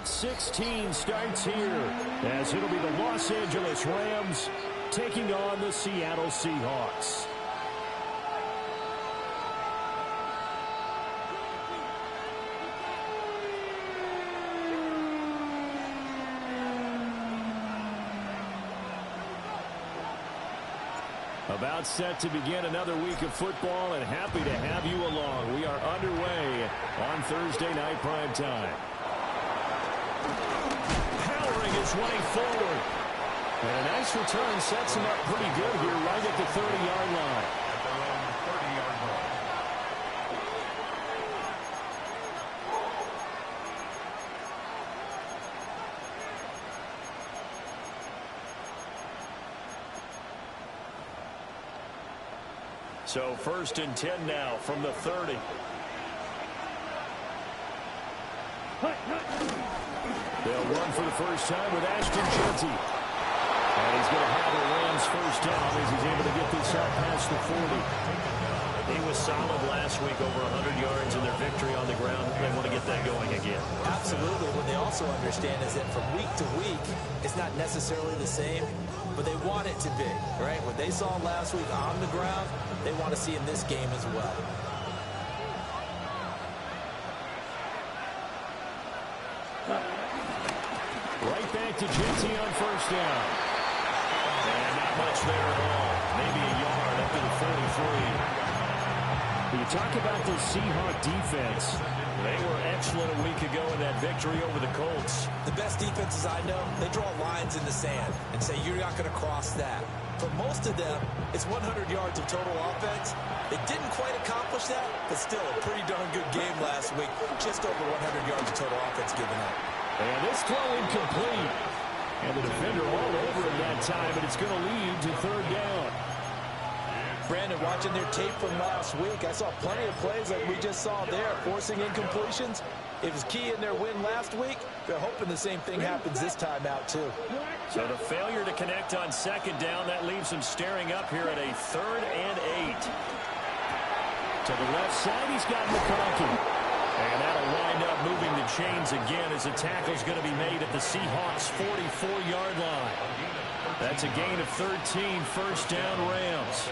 Week 16 starts here as it'll be the Los Angeles Rams taking on the Seattle Seahawks. About set to begin another week of football, and happy to have you along. We are underway on Thursday night prime time. Powering his way forward. And a nice return sets him up pretty good here right at the 30-yard line. So 1st and 10 now from the 30. They'll run for the first time with Ashton Jeanty. And he's going to have the Rams first down as he's able to get this out past the 40. He was solid last week, over 100 yards in their victory on the ground. They want to get that going again. Absolutely. What they also understand is that from week to week, it's not necessarily the same, but they want it to be, right? What they saw last week on the ground, they want to see in this game as well. Right back to Jeanty on first down. And not much there at all. Maybe a yard up to the 43. You talk about the Seahawks defense. They were excellent a week ago in that victory over the Colts. The best defenses I know, they draw lines in the sand and say you're not going to cross that. For most of them, it's 100 yards of total offense. They didn't quite accomplish that, but still a pretty darn good game last week. Just over 100 yards of total offense given up. And this throw incomplete. And the defender all over him that time, and it's going to lead to 3rd down. Brandon, watching their tape from last week, I saw plenty of plays like we just saw there, forcing incompletions. It was key in their win last week. They're hoping the same thing happens this time out, too. So the failure to connect on 2nd down, that leaves them staring up here at a 3rd and 8. To the left side, he's got McConkey. And that'll wind up moving the chains again as the tackle's going to be made at the Seahawks' 44-yard line. That's a gain of 13, first down Rams.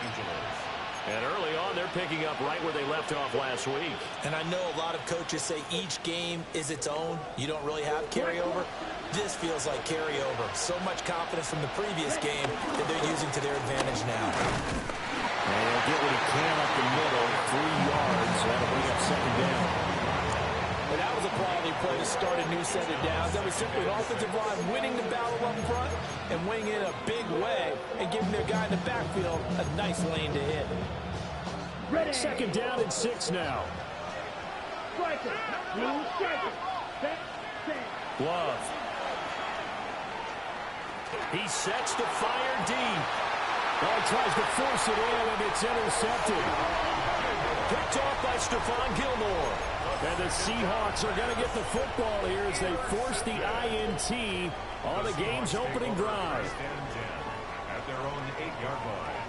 And early on, they're picking up right where they left off last week. And I know a lot of coaches say each game is its own. You don't really have carryover. This feels like carryover. So much confidence from the previous game that they're using to their advantage now. And he'll get what he can up the middle, 3 yards. That'll bring up 2nd down. And that was a quality play to start a new set of downs. That was simply an offensive line winning the battle up front and winning in a big way and giving their guy in the backfield a nice lane to hit. 2nd down and 6 now. Love. He sets to fire deep. Oh, tries to force it in, and it's intercepted. Picked off by Stephon Gilmore. And the Seahawks are going to get the football here as they force the INT on the game's opening drive. At their own 8-yard line.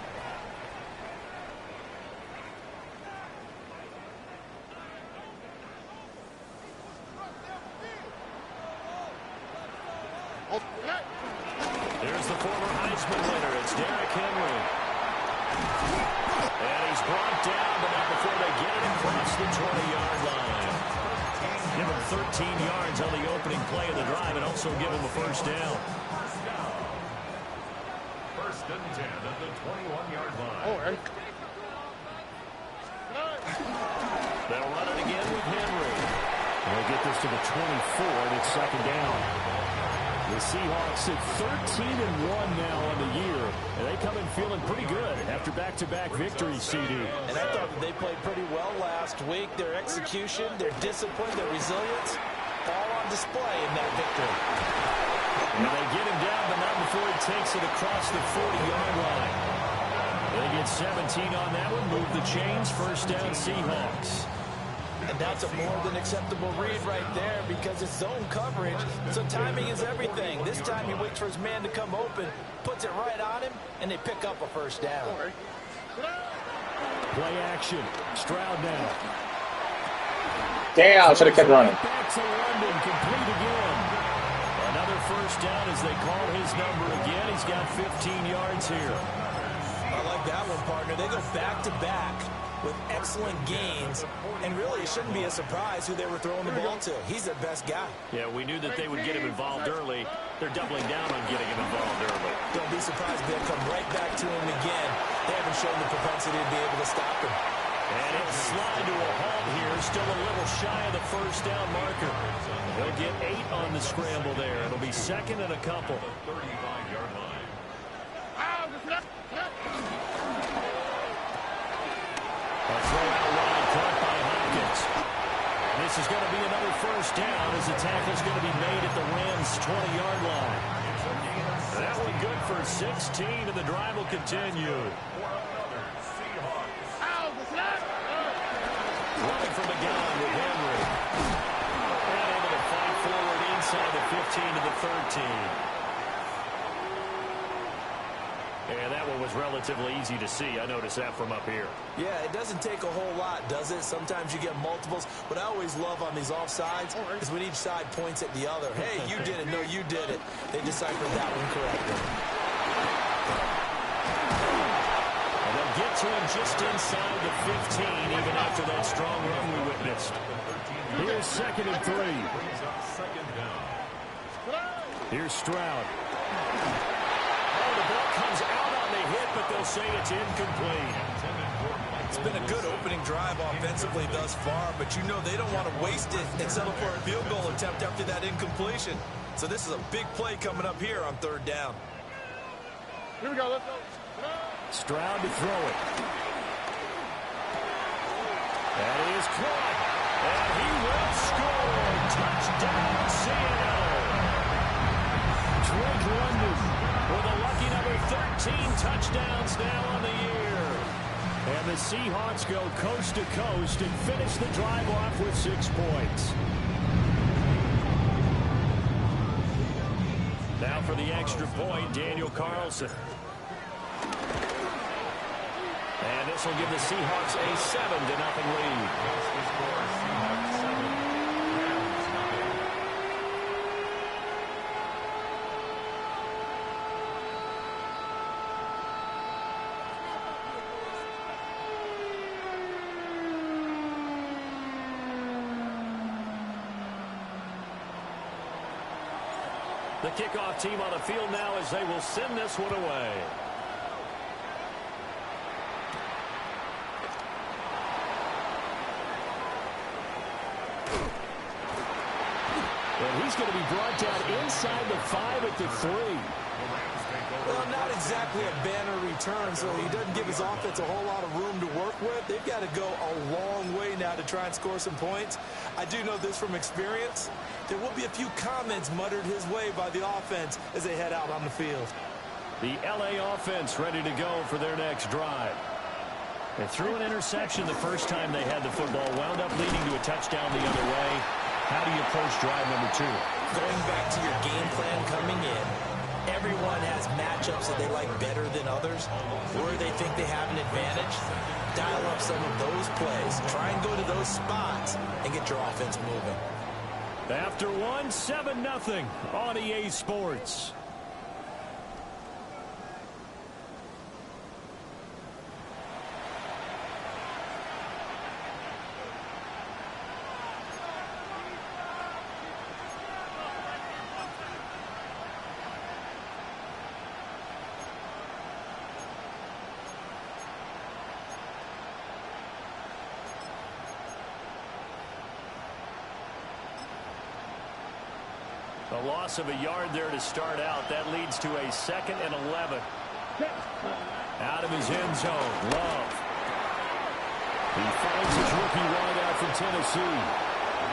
There's the former Heisman winner. It's Derrick Henry. And he's brought down, but not before they get it across the 20-yard line. Give him 13 yards on the opening play of the drive and also give him a first down. 1st and 10 at the 21-yard line. They'll run it again with Henry. They'll get this to the 24, and it's 2nd down. The Seahawks at 13-1 now on the year. And they come in feeling pretty good after back-to-back victories, CD. And I thought that they played pretty well last week. Their execution, their discipline, their resilience, all on display in that victory. And they get him down, but not before he takes it across the 40-yard line. They get 17 on that one, move the chains, first down Seahawks. And that's a more than acceptable read right there because it's zone coverage, so timing is everything. This time he waits for his man to come open, puts it right on him, and they pick up a first down. Play action. Stroud now. Damn, I should have kept running. Back to London, complete again. first down as they call his number again. He's got 15 yards here. I like that one, partner. They go back-to-back with excellent gains, and really it shouldn't be a surprise who they were throwing the ball to. He's their best guy. Yeah, we knew that they would get him involved early. They're doubling down on getting him involved early. Don't be surprised they'll come right back to him again. They haven't shown the propensity to be able to stop him. And he'll slide to a halt here, still a little shy of the first down marker. He'll get 8 on the scramble there. It'll be second and a couple. 35-yard line. A throw out wide, caught by Hopkins. This is going to be another first down as the tackle's going to be made at the Rams' 20-yard line. That one good for 16, and the drive will continue. Running from the gun with Henry. And able to fight forward inside the 15 to the 13. And that one was relatively easy to see. I noticed that from up here. Yeah, it doesn't take a whole lot, does it? Sometimes you get multiples. What I always love on these offsides is when each side points at the other. Hey, you did it. No, you did it. They deciphered that one correctly. And they'll get to him just inside the 15, even after that strong run we witnessed. Here's second and 3. Here's Stroud. Comes out on the hit, but they'll say it's incomplete. It's been a good opening drive offensively thus far, but you know they don't want to waste it and settle for a field goal attempt after that incompletion. So this is a big play coming up here on third down. Here we go, let's go. Stroud to throw it. That is caught. And he will score. Touchdown, Seattle. Drake London with a lucky number 13 touchdowns now on the year. And the Seahawks go coast to coast and finish the drive off with 6 points. Now for the extra point, Daniel Carlson. And this will give the Seahawks a 7-0 lead. The kickoff team on the field now as they will send this one away. And he's going to be brought down inside the 5 at the 3. Well, not exactly a banner return, so he doesn't give his offense a whole lot of room to work with. They've got to go a long way now to try and score some points. I do know this from experience. There will be a few comments muttered his way by the offense as they head out on the field. The LA offense ready to go for their next drive. They threw an interception the first time they had the football, wound up leading to a touchdown the other way. How do you approach drive number 2? Going back to your game plan coming in, everyone has matchups that they like better than others, where they think they have an advantage. Dial up some of those plays. Try and go to those spots and get your offense moving. After 1, 7-0 on EA Sports. A loss of a yard there to start out. That leads to a 2nd and 11. Out of his end zone, Love. He finds his rookie wideout from Tennessee.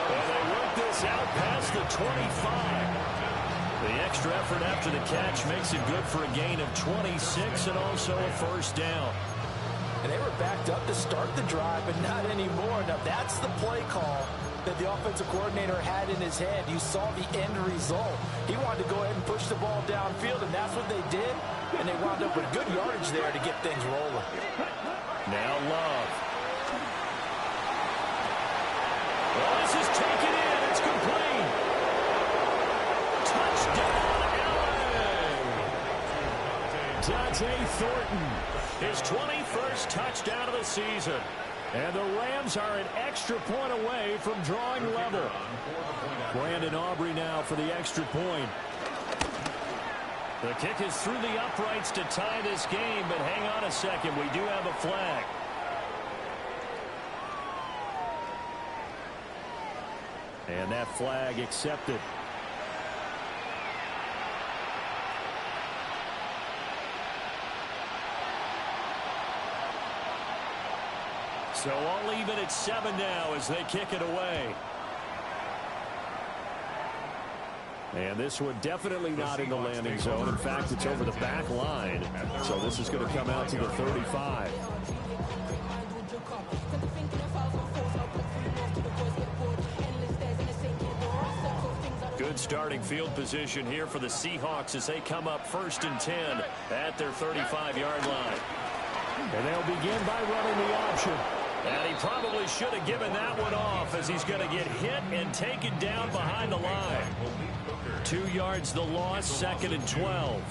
And they work this out past the 25. The extra effort after the catch makes it good for a gain of 26 and also a first down. And they were backed up to start the drive, but not anymore. Now that's the play call that the offensive coordinator had in his head. You saw the end result. He wanted to go ahead and push the ball downfield, and that's what they did. And they wound up with good yardage there to get things rolling. Now Love. Well, this is taken in. It's complete. Touchdown, Dante Thornton, his 21st touchdown of the season. And the Rams are an extra point away from drawing level. Brandon Aubrey now for the extra point. The kick is through the uprights to tie this game, but hang on a second. We do have a flag. And that flag accepted. So all even at 7 now as they kick it away. And this one definitely not in the landing zone. In fact, it's over the back line. So this is going to come out to the 35. Good starting field position here for the Seahawks as they come up 1st and 10 at their 35-yard line. And they'll begin by running the option. And he probably should have given that one off as he's going to get hit and taken down behind the line. 2 yards the loss, 2nd and 12.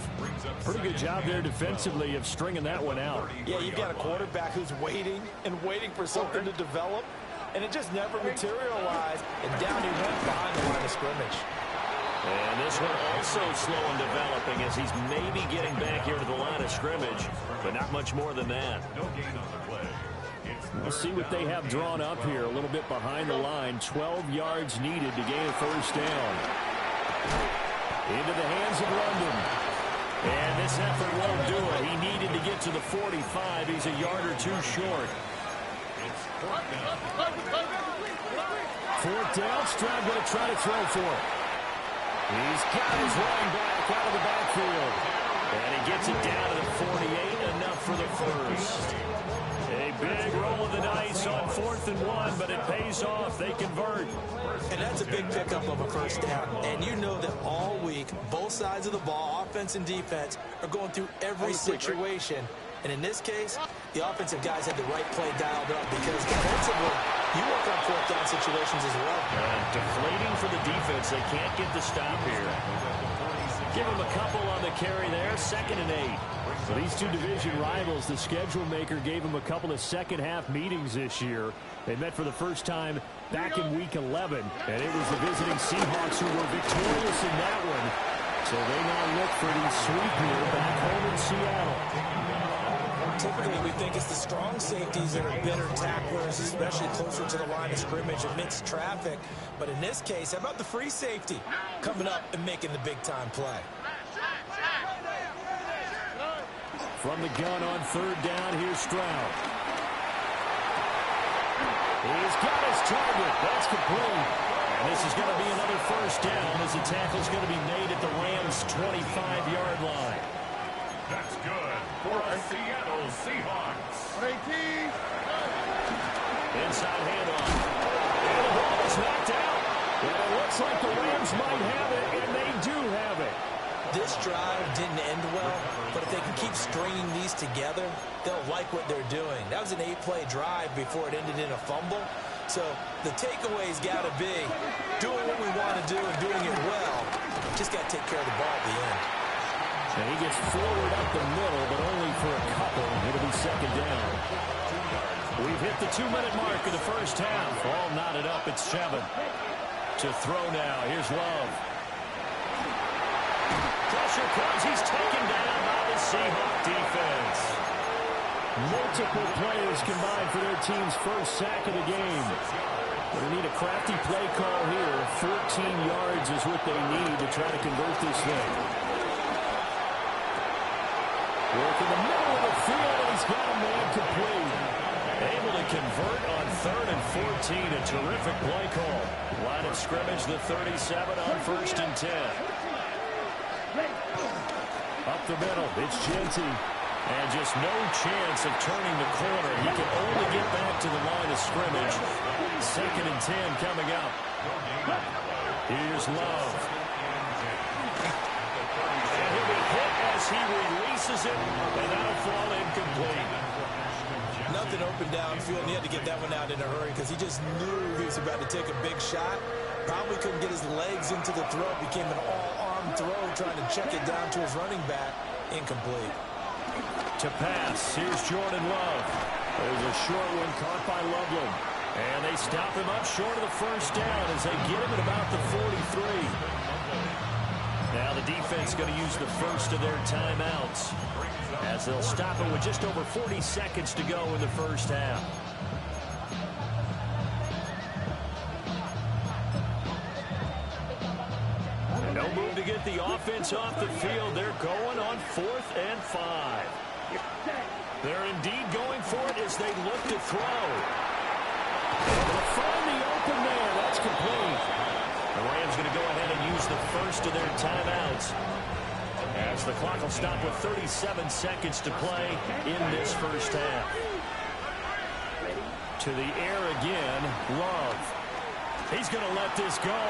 Pretty good job there defensively of stringing that one out. Yeah, you've got a quarterback who's waiting and waiting for something to develop, and it just never materialized, and down he went behind the line of scrimmage. And this one also slow in developing as he's maybe getting back here to the line of scrimmage, but not much more than that. No gain on the play. We'll see what they have drawn up here. A little bit behind the line. 12 yards needed to gain a 1st down. Into the hands of London. And this effort won't do it. He needed to get to the 45. He's a yard or 2 short. 4th down. Stroud going to try to throw for it. He's got his running back out of the backfield. And he gets it down to the 48. Enough for the first. A big roll of the dice on 4th and 1, but it pays off. They convert. And that's a big pickup of a 1st down. And you know that all week, both sides of the ball, offense and defense, are going through every situation. And in this case, the offensive guys had the right play dialed up because defensively, you work on 4th down situations as well. And deflating for the defense. They can't get the stop here. Give them a couple on the carry there. 2nd and 8. For these two division rivals, the schedule maker gave them a couple of second-half meetings this year. They met for the first time back in Week 11, and it was the visiting Seahawks who were victorious in that one. So they now look for the sweep here back home in Seattle. Typically, we think it's the strong safeties that are better tacklers, especially closer to the line of scrimmage amidst traffic. But in this case, how about the free safety coming up and making the big-time play? From the gun on 3rd down, here's Stroud. He's got his target. That's complete. And this is going to be another 1st down as the tackle's going to be made at the Rams' 25-yard line. That's good for the Seattle Seahawks. 18. Inside handoff. And the ball is knocked out. And it looks like the Rams might have it, and they do have it. This drive didn't end well, but if they can keep stringing these together, they'll like what they're doing. That was an 8-play drive before it ended in a fumble. So the takeaway's got to be doing what we want to do and doing it well. Just got to take care of the ball at the end. And he gets forward up the middle, but only for a couple. It'll be 2nd down. We've hit the 2-minute mark of the 1st half. All knotted up at 7. To throw now. Here's Love. Pressure comes. He's taken down by the Seahawk defense. Multiple players combined for their team's 1st sack of the game. They need a crafty play call here. 14 yards is what they need to try to convert this thing. Work in the middle of the field, and he's got a man complete. Able to convert on 3rd and 14. A terrific play call. Line of scrimmage, the 37 on 1st and 10. Up the middle, it's Genty. And just no chance of turning the corner. He can only get back to the line of scrimmage. 2nd and 10 coming up. Here's Love. And he'll be hit as he releases it, and that'll fall incomplete. Nothing open downfield, and he had to get that one out in a hurry because he just knew he was about to take a big shot. Probably couldn't get his legs into the throw. Became an all-arm throw, trying to check it down to his running back. Incomplete. To pass, here's Jordan Love. There's a short one caught by Loveland. And they stop him up short of the first down as they get him at about the 43. Now the defense going to use the first of their timeouts as they'll stop it with just over 40 seconds to go in the first half. No move to get the offense off the field. They're going on 4th and 5. They're indeed going for it as they look to throw. Able to find the open man. That's complete. The Rams going to go ahead and use the first of their timeouts as the clock will stop with 37 seconds to play in this first half. To the air again, Love. He's going to let this go.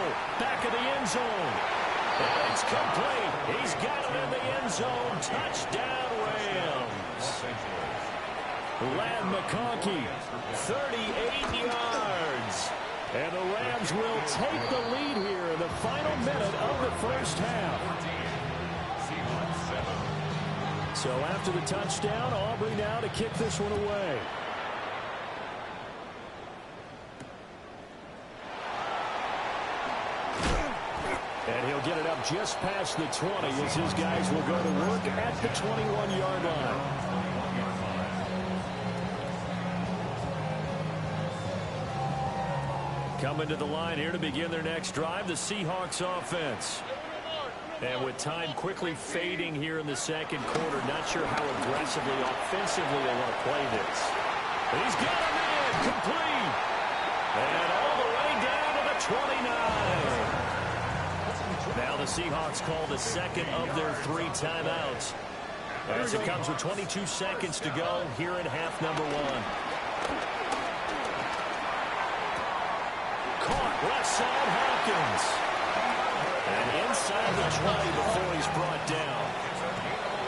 Back of the end zone. And it's complete. He's got him in the end zone. Touchdown, Rams. Lad McConkey, 38 yards. And the Rams will take the lead here in the final minute of the first half. So after the touchdown, Aubrey now to kick this one away. And he'll get it up just past the 20 as his guys will go to work at the 21-yard line. Coming to the line here to begin their next drive, the Seahawks offense. And with time quickly fading here in the second quarter, not sure how aggressively, offensively they want to play this. He's got him in, complete. And all the way down to the 29. Now the Seahawks call the second of their 3 timeouts as it comes with 22 seconds to go here in half number 1. Caught left side, Hopkins. And inside the 20 before he's brought down.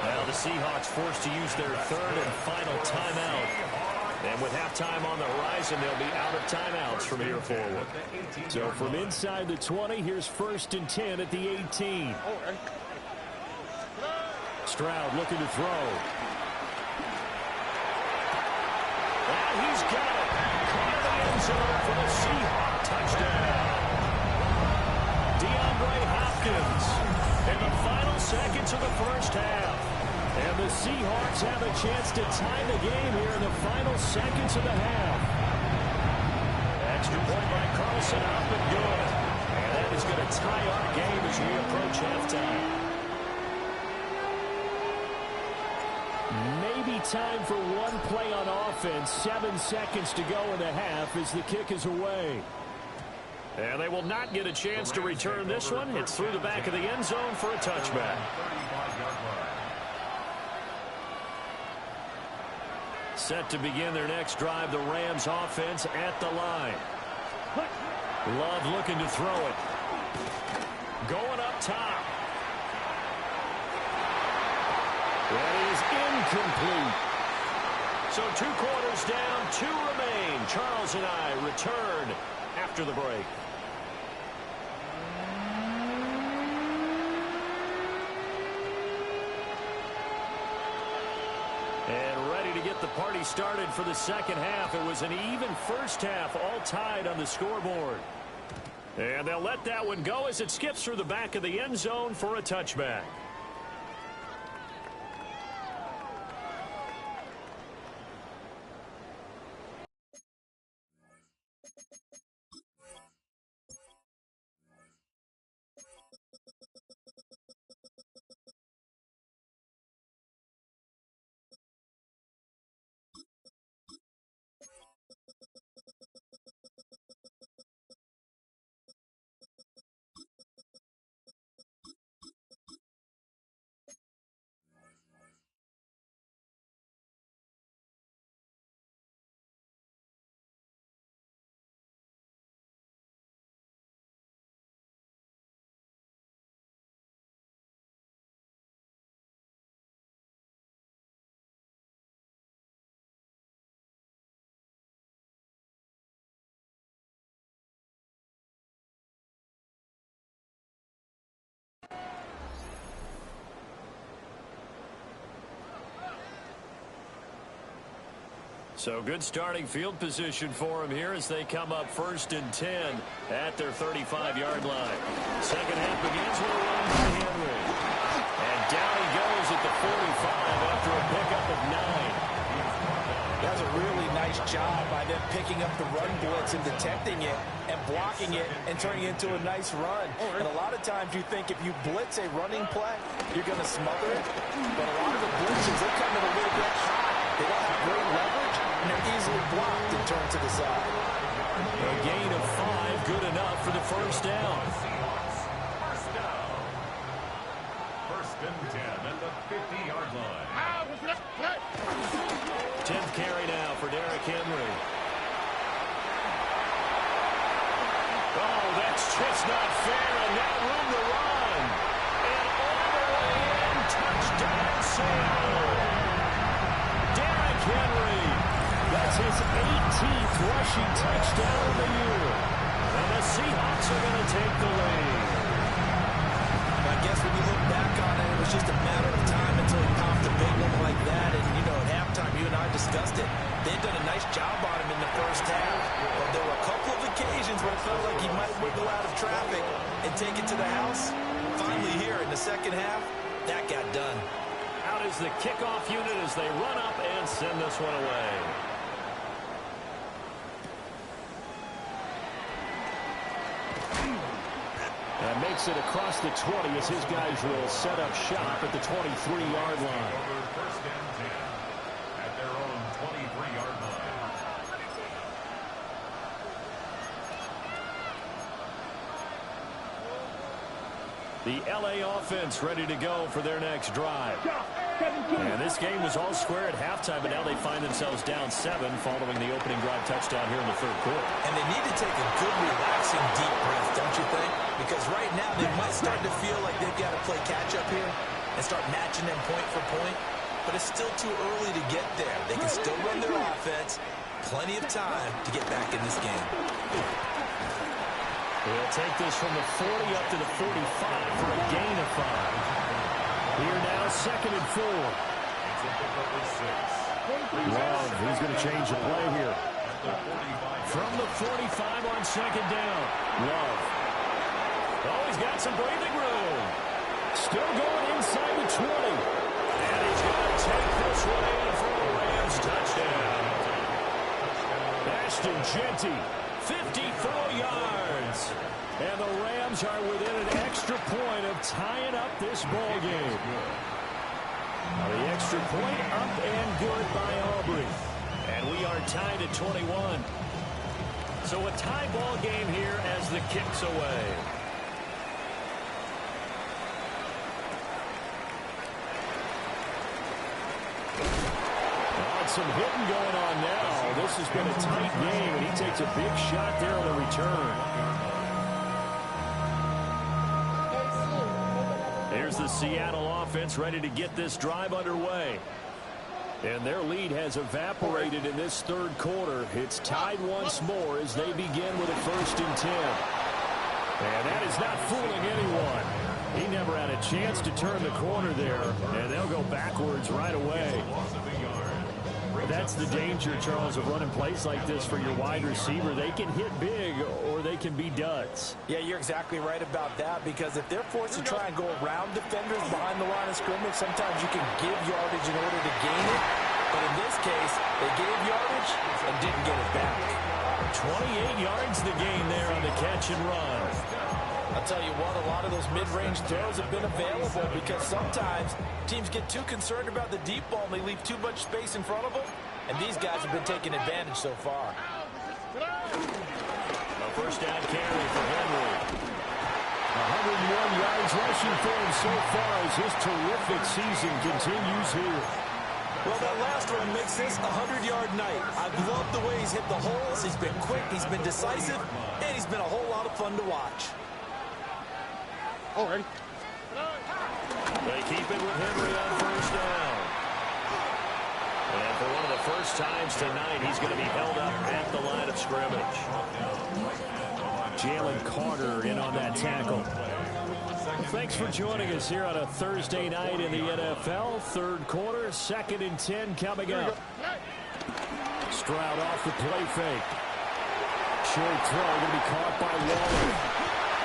Now the Seahawks forced to use their 3rd and final timeout. And with halftime on the horizon, they'll be out of timeouts from here forward. So from inside the 20, here's 1st and 10 at the 18. Stroud looking to throw. And he's got it. Caught in the end zone for the Seahawks touchdown. DeAndre Hopkins in the final seconds of the first half. And the Seahawks have a chance to tie the game here in the final seconds of the half. Extra point by Carlson, up and good. And that is going to tie our game as we approach halftime. Maybe time for one play on offense. 7 seconds to go in the half as the kick is away. And they will not get a chance to return this one. It's through the back of the end zone for a touchback. Set to begin their next drive, the Rams offense at the line. Love looking to throw it. Going up top. That is incomplete. So 2 quarters down, 2 remain. Charles and I return after the break. And ready to get the party started for the second half. It was an even first half, all tied on the scoreboard. And they'll let that one go as it skips through the back of the end zone for a touchback. So good starting field position for them here as they come up 1st and 10 at their 35-yard line. Second half begins with a run by Henry. And down he goes at the 45 after a pickup of 9. That's a really nice job by them picking up the run blitz and detecting it and blocking it and turning it into a nice run. And a lot of times you think if you blitz a running play, you're going to smother it. But a lot of the blitzes, they come in a little bit high. They don't have great leverage, and they're easily blocked and turned to the side. A gain of 5, good enough for the first down. First down. 1st and 10 at the 50-yard line. 10th carry now for Derrick Henry. Oh, that's just not fair, and now room to run. And all the way in, touchdown Seattle. Derrick Henry, that's his 18th rushing touchdown of the year. And the Seahawks are going to take the lead. I guess when you look back on it, it was just a matter of time until he popped a big one like that. And, you know, at halftime, you and I discussed it. They'd done a nice job on him in the first half. But there were a couple of occasions where it felt like he might wiggle out of traffic and take it to the house. Finally here in the second half, that got done. Out is the kickoff unit as they run up and send this one away. And makes it across the 20 as his guys will set up shop at the 23-yard line. Over 1st and 10 at their own 23-yard line. The LA offense ready to go for their next drive. And this game was all square at halftime, but now they find themselves down 7 following the opening drive touchdown here in the 3rd quarter. And they need to take a good, relaxing, deep breath, don't you think? Because right now they might start to feel like they've got to play catch-up here and start matching them point for point. But it's still too early to get there. They can still run their offense. Plenty of time to get back in this game. They'll take this from the 40 up to the 45 for a gain of 5. Here now, 2nd and 4. Love, he's going to change the play here. From the 45 on 2nd down. Love. Oh, he's got some breathing room. Still going inside the 20. And he's going to take this one in for a Rams touchdown. Ashton Jeanty, 54 yards. And the Rams are within an extra point of tying up this ball game. The extra point up and good by Aubrey. And we are tied at 21. So a tie ball game here as the kick's away. Some hitting going on now. This has been a tight game, and he takes a big shot there on the return. Here's the Seattle offense ready to get this drive underway. And their lead has evaporated in this 3rd quarter. It's tied once more as they begin with a 1st and 10. And that is not fooling anyone. He never had a chance to turn the corner there, and they'll go backwards right away. That's the danger, Charles, of running plays like this for your wide receiver. They can hit big or they can be duds. Yeah, you're exactly right about that, because if they're forced to try and go around defenders behind the line of scrimmage, sometimes you can give yardage in order to gain it. But in this case, they gave yardage and didn't get it back. 28 yards the gain there on the catch and run. I'll tell you what, a lot of those mid-range throws have been available because sometimes teams get too concerned about the deep ball and they leave too much space in front of them, and these guys have been taking advantage so far. A 1st down carry for Henry. 101 yards rushing for him so far as his terrific season continues here. Well, that last one makes this a 100-yard night. I've loved the way he's hit the holes. He's been quick, he's been decisive, and he's been a whole lot of fun to watch. Already. They keep it with Henry on 1st down. And for one of the first times tonight, he's going to be held up at the line of scrimmage. Jalen Carter in on that tackle. Thanks for joining us here on a Thursday night in the NFL. 3rd quarter, 2nd and 10 coming up. Stroud off the play fake. Short throw going to be caught by Waller.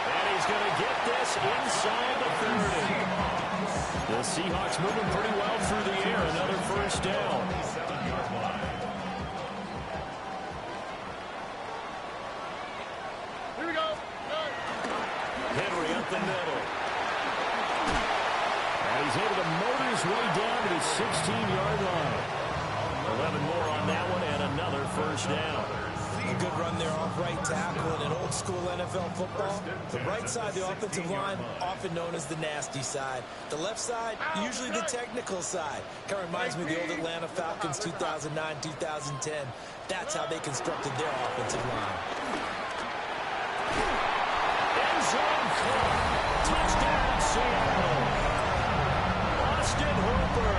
And he's going to get this inside the 30. The Seahawks moving pretty well through the air. Another first down. Here we go. Henry up the middle. And he's able to motor his way down to the 16-yard line. 11 more on that one and another first down. A good run there off right tackle in an old-school NFL football. The right side of the offensive line, often known as the nasty side. The left side, usually the technical side. Kind of reminds me of the old Atlanta Falcons 2009-2010. That's how they constructed their offensive line. End zone caught. Touchdown, Seattle. Austin Hooper.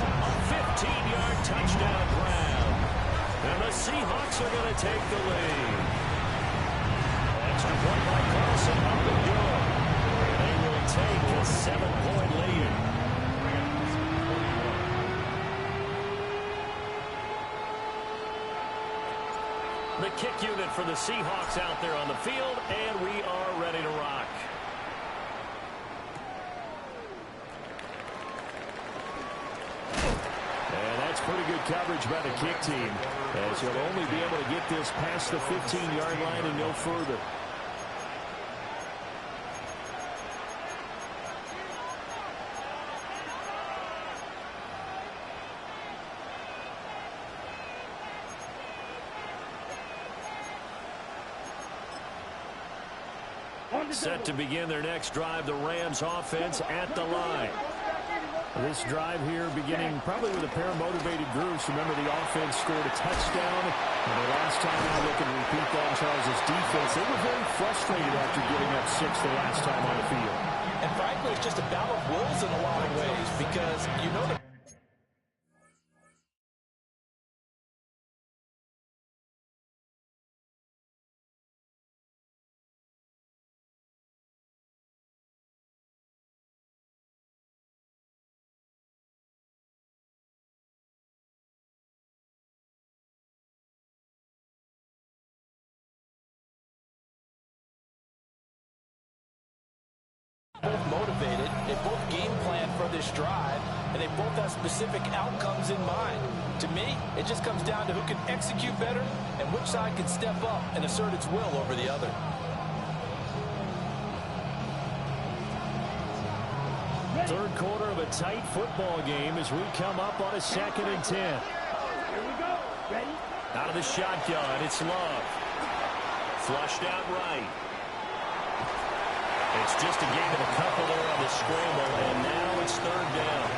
A 15-yard touchdown grab. And the Seahawks are going to take the lead. Extra point by Carlson up the good. They will take a 7-point lead. The kick unit for the Seahawks out there on the field, and we are ready to rock. Pretty good coverage by the kick team, as he'll only be able to get this past the 15-yard line and no further. Set to begin their next drive, the Rams offense at the line. This drive here beginning probably with a pair of motivated groups. Remember, the offense scored a touchdown. And the last time I look and repeat that, Charles' defense, they were very frustrated after giving up 6 the last time on the field. And frankly, it's just a battle of wills in a lot of ways, because you know the both motivated, they both game plan for this drive, and they both have specific outcomes in mind. To me, it just comes down to who can execute better and which side can step up and assert its will over the other. Third quarter of a tight football game as we come up on a 2nd and 10. Here we go. Ready? Out of the shotgun, it's Love. Flushed out right. It's just a gain of a couple there on the scramble, and now it's 3rd down.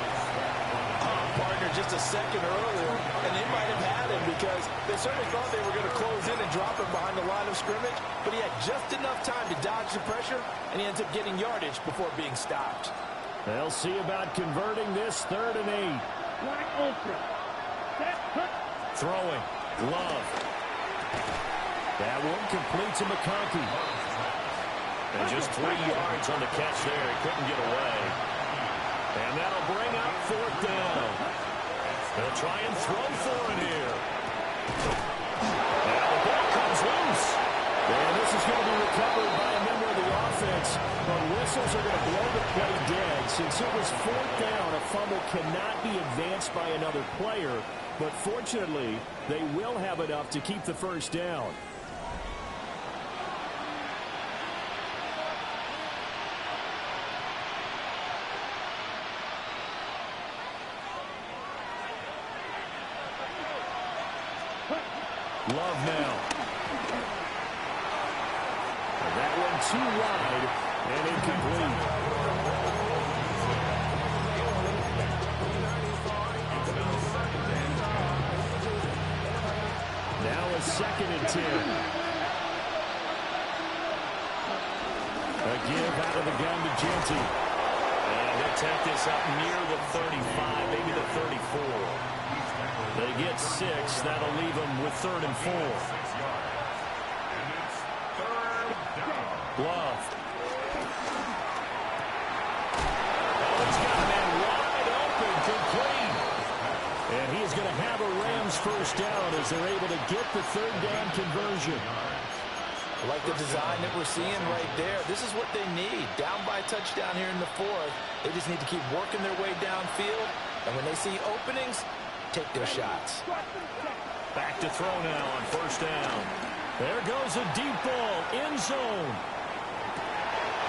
Partner just a second earlier, and they might have had him because they certainly thought they were going to close in and drop him behind the line of scrimmage, but he had just enough time to dodge the pressure, and he ends up getting yardage before being stopped. They'll see about converting this 3rd and 8. Line ultra. Set, cut. Throwing. Love. That one complete to McConkey. And just 3 yards on the catch there. He couldn't get away. And that'll bring up 4th down. They'll try and throw for it here. Now the ball comes loose. And this is going to be recovered by a member of the offense. But whistles are going to blow the play dead. Since it was 4th down, a fumble cannot be advanced by another player. But fortunately, they will have enough to keep the first down. Love now. And that one too wide and incomplete. Now a 2nd and 10. A give out of the gun to Genty. And they'll take this up near the 35, maybe the 34. They get 6. That'll leave them with 3rd and 4. Love. Oh, he's got a man wide open, complete. And he is going to have a Rams first down as they're able to get the third down conversion. I like the design that we're seeing right there. This is what they need. Down by a touchdown here in the fourth. They just need to keep working their way downfield. And when they see openings, take their shots. Back to throw now on first down. There goes a deep ball, end zone.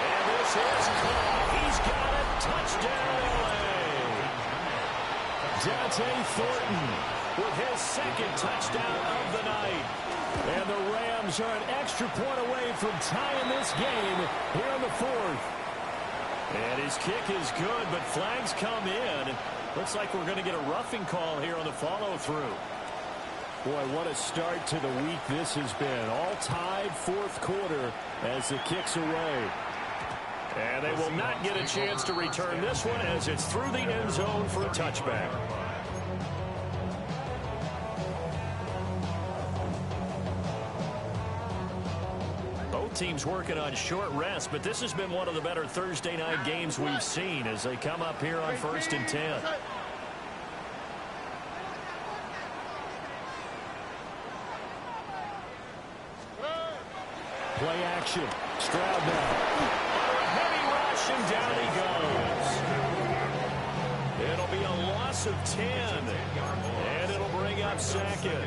And this is caught. He's got it. Touchdown, LA. Dante Thornton with his second touchdown of the night. And the Rams are an extra point away from tying this game here in the fourth. And his kick is good, but flags come in. Looks like we're going to get a roughing call here on the follow-through. Boy, what a start to the week this has been. All tied fourth quarter as the kick's away. And they will not get a chance to return this one as it's through the end zone for a touchback. Both teams working on short rest, but this has been one of the better Thursday night games we've seen as they come up here on 1st and 10. Play action. Stroud now. Heavy rush, and down he goes. It'll be a loss of 10. And it'll bring up second.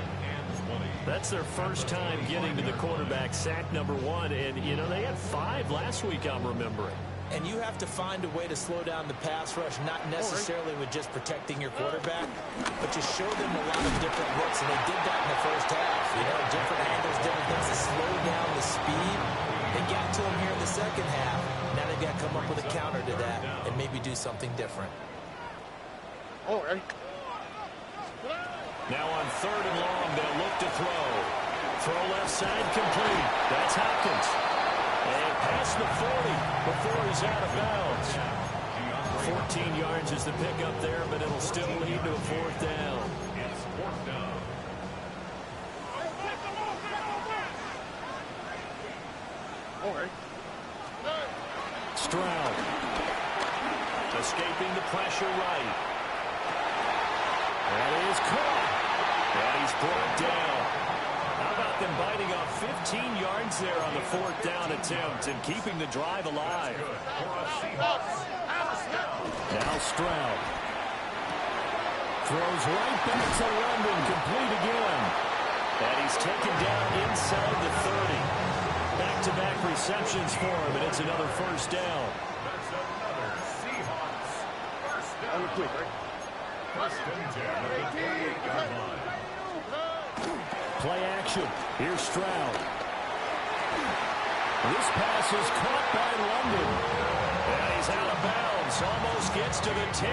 That's their first time getting to the quarterback, sack number 1. And, you know, they had 5 last week, I'm remembering. And you have to find a way to slow down the pass rush, not necessarily with just protecting your quarterback, but just show them a lot of different looks, and they did that in the first half. You know, different angles, different things to slow down the speed. They got to him here in the second half. Now they've got to come up with a counter to that and maybe do something different. Now on 3rd and long, they'll look to throw. Throw left side complete. That's Hopkins. And past the 40 before he's out of bounds. 14 yards is the pickup there, but it'll still lead to a 4th down. It's 4th down. Stroud. Escaping the pressure right. That is caught. And he's brought down. How about them biting off 15 yards there on the 4th down attempt and keeping the drive alive? Now Stroud. Throws right back to London, complete again. And he's taken down inside the 30. Back-to-back receptions for him, and it's another 1st down. That's another Seahawks. 1st down. 1st and 10 at the 28-yard line. Play action. Here's Stroud. This pass is caught by London. And he's out of bounds. Almost gets to the 10.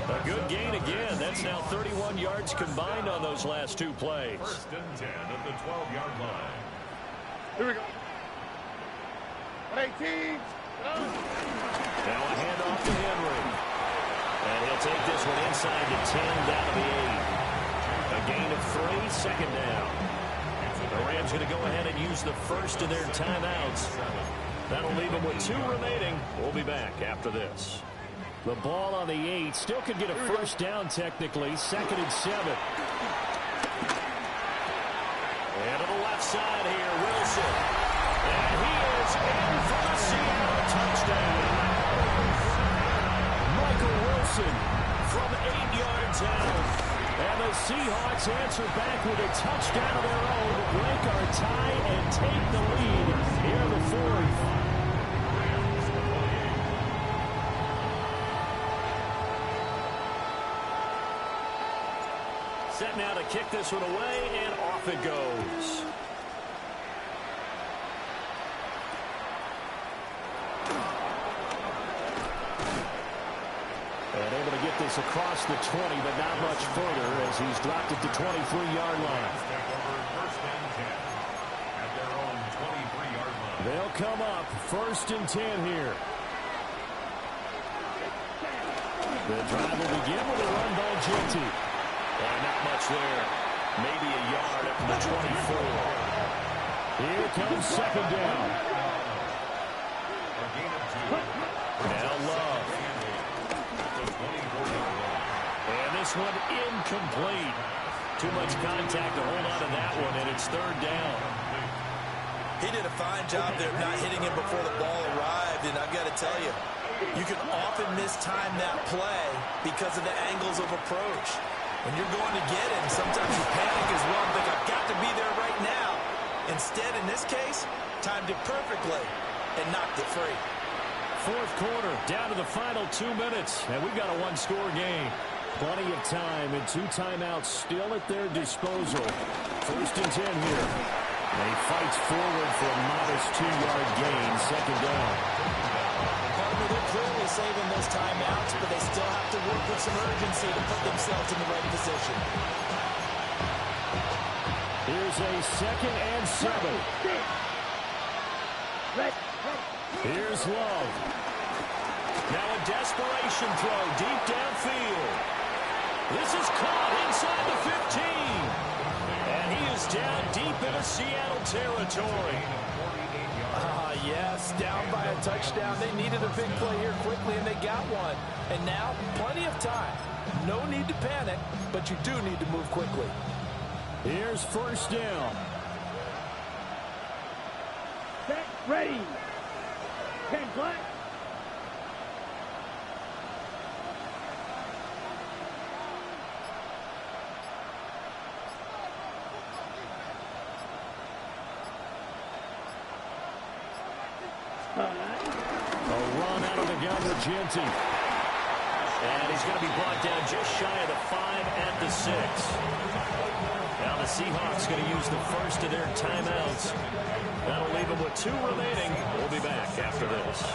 A good gain again. That's now 31 yards combined on those last 2 plays. 1st and 10 at the 12-yard line. Here we go. 18. Now a handoff to Henry. And he'll take this one inside the 10, down to the 8. A gain of 3, 2nd down. The Rams going to go ahead and use the first of their timeouts. That'll leave them with 2 remaining. We'll be back after this. The ball on the 8. Still could get a 1st down technically. 2nd and 7. And to the left side here, Wilson. And he is in for the Seattle touchdown. Michael Wilson from 8 yards out. And the Seahawks answer back with a touchdown of their own to break our tie and take the lead here in the 4th. Set now to kick this one away, and off it goes. And able to get this across the 20, but not much further as he's dropped it to 23-yard line. They'll come up 1st and 10 here. The drive will begin with a run by Genty. Not much there. Maybe a yard up to the 24. Here comes 2nd down. Now Love. And this this one incomplete. Too much contact to hold on to that one, and it's third down. He did a fine job there of not hitting him before the ball arrived, and I've got to tell you, you can often mistime that play because of the angles of approach. When you're going to get it, sometimes you panic as well and think, I've got to be there right now. Instead, in this case, timed it perfectly and knocked it free. Fourth quarter, down to the final 2 minutes, and we've got a one-score game. Plenty of time and 2 timeouts still at their disposal. First and 10 here. And he fights forward for a modest 2-yard gain, second down. They're clearly saving those timeouts, but they still have to work with some urgency to put themselves in the right position. Here's a 2nd and 7. Here's Love. Now a desperation throw deep downfield. This is caught inside the 15. And he is down deep into Seattle territory. Yes, down by a touchdown. They needed a big play here quickly, and they got one. And now, plenty of time. No need to panic, but you do need to move quickly. Here's first down. Set, ready. 10 black. A run out of the gun with Genty. And he's going to be brought down just shy of the 5 at the 6. Now the Seahawks going to use the first of their timeouts. That'll leave them with 2 remaining. We'll be back after this.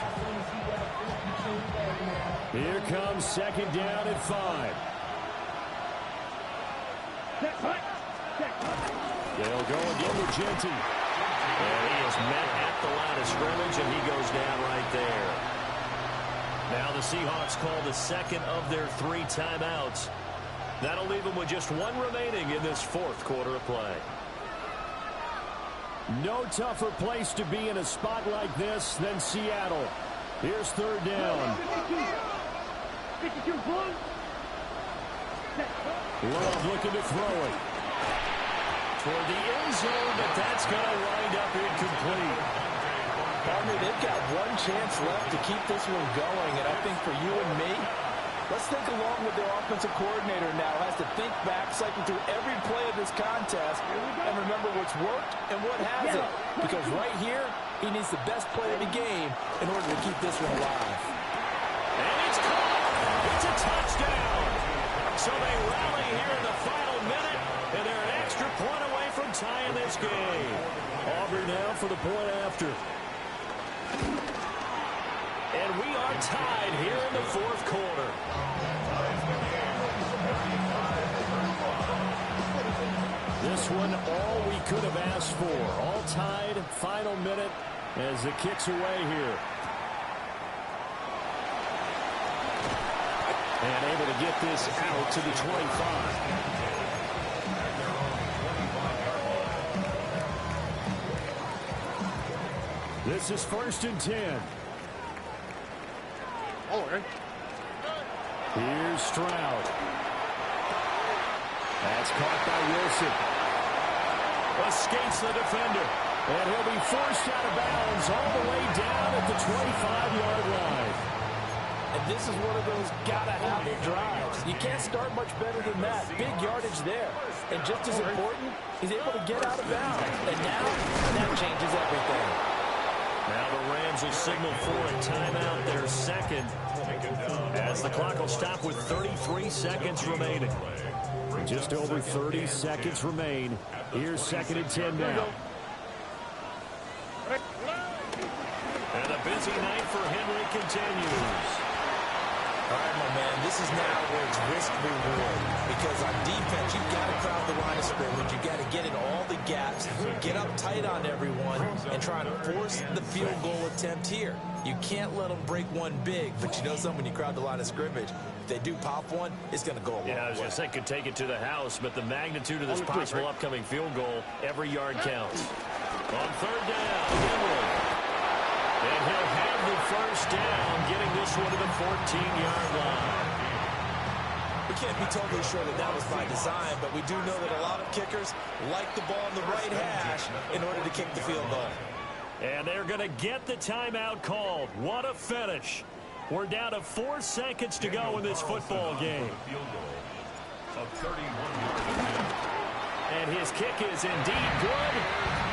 Here comes second down at 5. They'll go again with Genty. And he is met at the line of scrimmage, and he goes down right there. Now the Seahawks call the second of their 3 timeouts. That'll leave them with just 1 remaining in this fourth quarter of play. No tougher place to be in a spot like this than Seattle. Here's third down. 52 blue. Love looking to throw it. Toward the end zone, but that's going to wind up incomplete. They've got 1 chance left to keep this one going, and I think for you and me, let's think along with their offensive coordinator now. Has to think back, cycle through every play of this contest, and remember what's worked and what hasn't. Because right here, he needs the best play of the game in order to keep this one alive. And it's caught. It's a touchdown. So they rally here in the final minute, and they're an extra point away from tying this game. Auburn now for the point after. And we are tied here in the fourth quarter. This one, all we could have asked for. All tied, final minute as it kicks away here. And able to get this out to the 25. This is first and 10. Here's Stroud. That's caught by Wilson. Escapes the defender. And he'll be forced out of bounds all the way down at the 25-yard line. And this is one of those gotta-have-it drives. You can't start much better than that. Big yardage there. And just as important, he's able to get out of bounds. And now, that changes everything. Now the Rams will signal for a timeout, their second, as the clock will stop with 33 seconds remaining. Just over 30 seconds remain. Here's second and 10 now. And a busy night for Henry continues. All right, my man, this is now where it's risk-reward. Because on defense, you've got to crowd the line of scrimmage. You've got to get in all the gaps, get up tight on everyone, and try to force the field goal attempt here. You can't let them break one big, but you know something, when you crowd the line of scrimmage, if they do pop one, it's going to go a long way. Yeah, I was going to say could take it to the house, but the magnitude of this possible upcoming field goal, every yard counts. On third down, Henry. And he'll have the first down, getting this one to the 14-yard line. We can't be totally sure that that was by design, but we do know that a lot of kickers like the ball in the right hash in order to kick the field goal. And they're going to get the timeout called. What a finish. We're down to 4 seconds to go in this football game. And his kick is indeed good.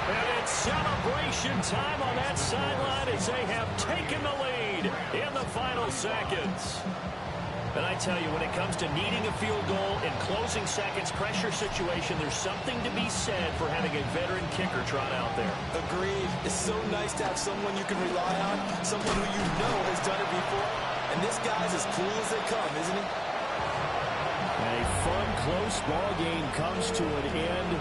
And it's celebration time on that sideline as they have taken the lead in the final seconds. And I tell you, when it comes to needing a field goal in closing seconds, pressure situation, there's something to be said for having a veteran kicker trot out there. Agreed. It's so nice to have someone you can rely on, someone who you know has done it before. And this guy's as cool as they come, isn't he? A fun, close ball game comes to an end.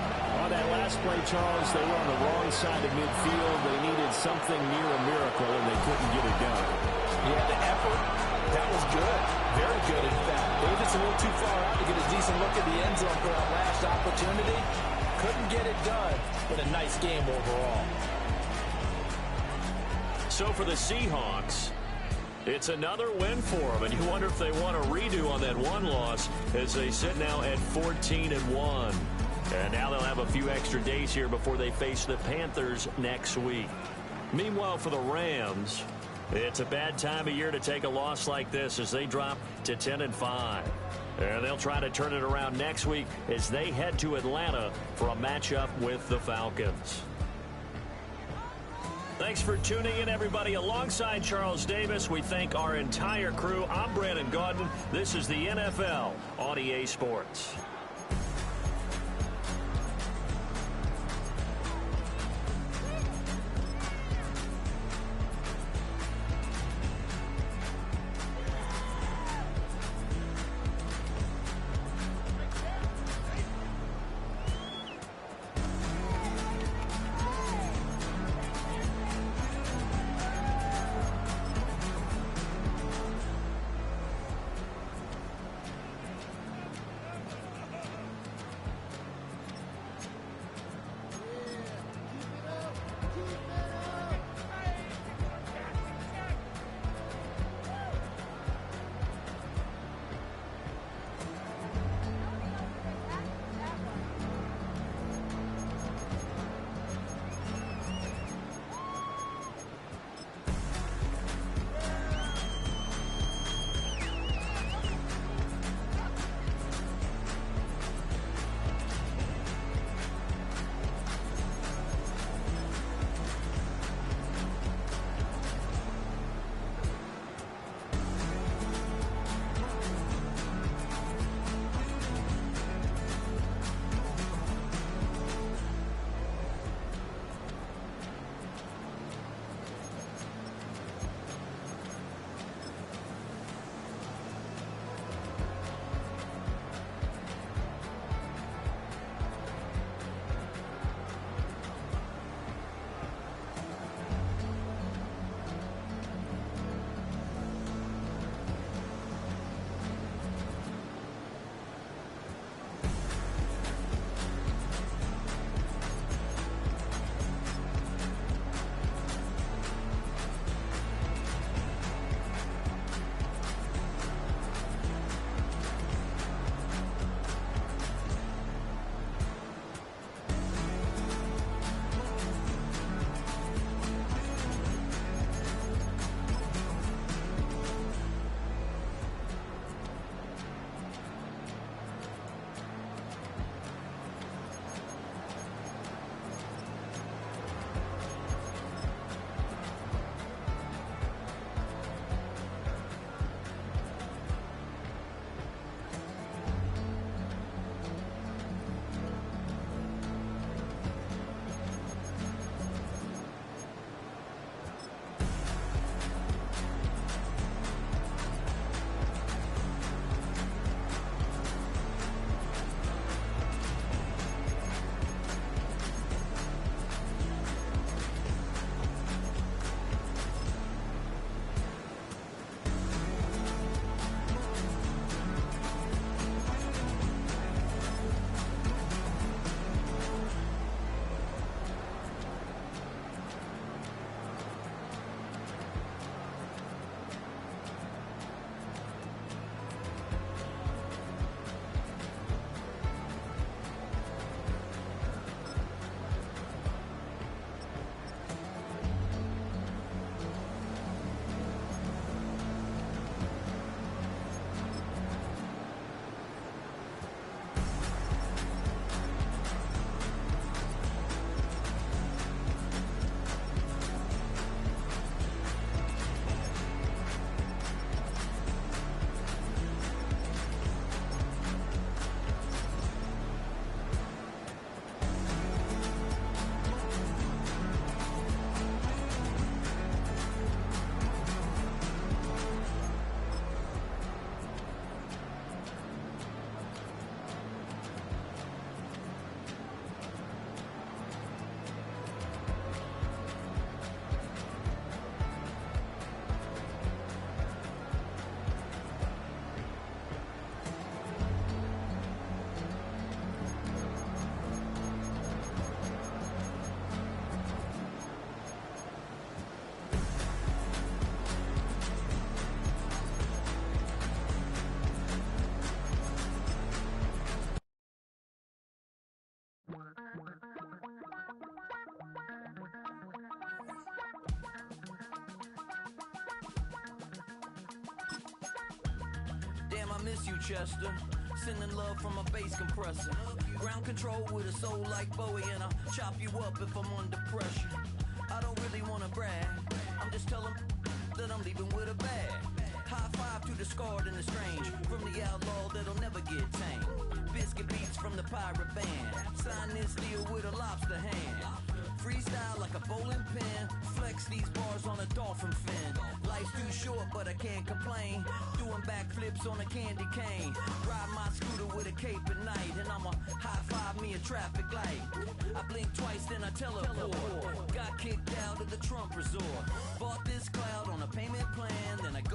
On that last play, Charles, they were on the wrong side of midfield. They needed something near a miracle, and they couldn't get it done. Yeah, the effort, that was good. Very good, in fact. They were just a little too far out to get a decent look at the end zone for that last opportunity. Couldn't get it done, but a nice game overall. So for the Seahawks, it's another win for them, and you wonder if they want a redo on that one loss as they sit now at 14-1. And now they'll have a few extra days here before they face the Panthers next week. Meanwhile, for the Rams, it's a bad time of year to take a loss like this as they drop to 10-5. And they'll try to turn it around next week as they head to Atlanta for a matchup with the Falcons. Thanks for tuning in, everybody. Alongside Charles Davis, we thank our entire crew. I'm Brandon Gaudin. This is the NFL on EA Sports. miss you, Chester. Sending love from a bass compressor. Ground control with a soul like Bowie, and I'll chop you up if I'm under pressure. I don't really wanna brag, I'm just telling that I'm leaving with a bag. High five to the scarred and the strange, from the outlaw that'll never get tamed. Biscuit beats from the pirate band, sign this deal with a lobster hand. Freestyle like a bowling pin, flex these bars on a dolphin fin. Life's too short but I can't complain, doing backflips on a candy cane. Ride my scooter with a cape at night, and I'ma high five me a traffic light. I blink twice then I teleport, got kicked out of the Trump resort. Bought this cloud on a payment plan, then I go